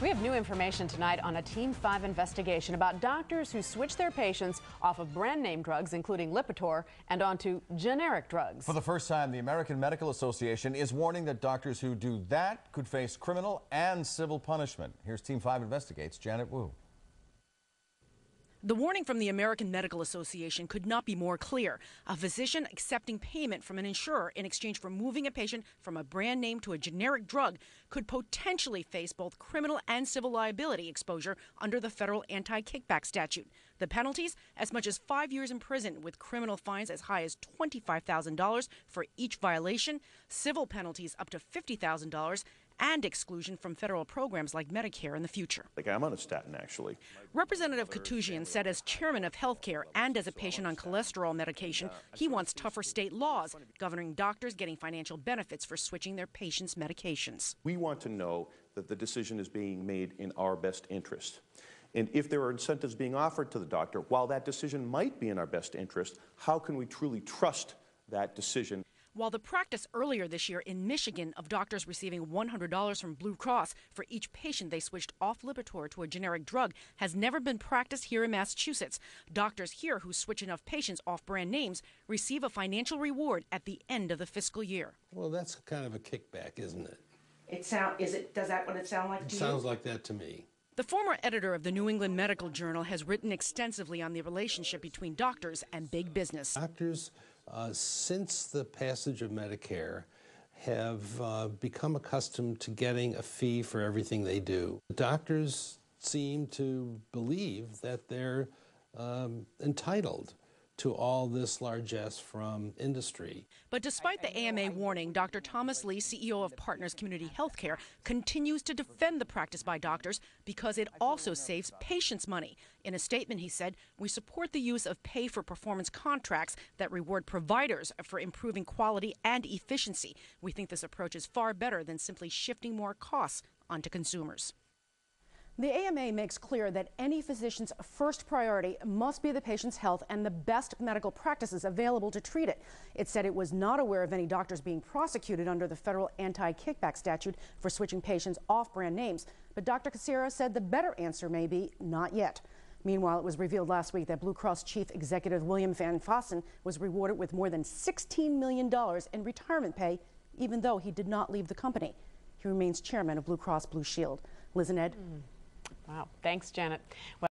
We have new information tonight on a Team 5 investigation about doctors who switch their patients off of brand name drugs, including Lipitor, and onto generic drugs. For the first time, the American Medical Association is warning that doctors who do that could face criminal and civil punishment. Here's Team 5 Investigates' Janet Wu. The warning from the American Medical Association could not be more clear. A physician accepting payment from an insurer in exchange for moving a patient from a brand name to a generic drug could potentially face both criminal and civil liability exposure under the federal anti-kickback statute. The penalties, as much as 5 years in prison with criminal fines as high as $25,000 for each violation, civil penalties up to $50,000, and exclusion from federal programs like Medicare in the future. I'm on a statin, actually. Representative Katouzian said as chairman of healthcare and as a patient on cholesterol medication, he wants tougher state laws governing doctors getting financial benefits for switching their patients' medications. We want to know that the decision is being made in our best interest. And if there are incentives being offered to the doctor, while that decision might be in our best interest, how can we truly trust that decision? While the practice earlier this year in Michigan of doctors receiving $100 from Blue Cross for each patient they switched off Lipitor to a generic drug has never been practiced here in Massachusetts. Doctors here who switch enough patients off brand names receive a financial reward at the end of the fiscal year. Well, that's kind of a kickback, isn't it? Does that what it sound like to you? It sounds like that to me. The former editor of the New England Medical Journal has written extensively on the relationship between doctors and big business. Doctors, since the passage of Medicare, have become accustomed to getting a fee for everything they do. Doctors seem to believe that they're entitled to all this largesse from industry. But despite the AMA warning, Dr. Thomas Lee, CEO of Partners Community Healthcare, continues to defend the practice by doctors because it also saves patients money. In a statement, he said, "We support the use of pay-for-performance contracts that reward providers for improving quality and efficiency. We think this approach is far better than simply shifting more costs onto consumers." The AMA makes clear that any physician's first priority must be the patient's health and the best medical practices available to treat it. It said it was not aware of any doctors being prosecuted under the federal anti-kickback statute for switching patients off brand names. But Dr. Cassiero said the better answer may be not yet. Meanwhile, it was revealed last week that Blue Cross chief executive William Van Fossen was rewarded with more than $16 million in retirement pay, even though he did not leave the company. He remains chairman of Blue Cross Blue Shield. Liz and Ed. Wow. Thanks, Janet.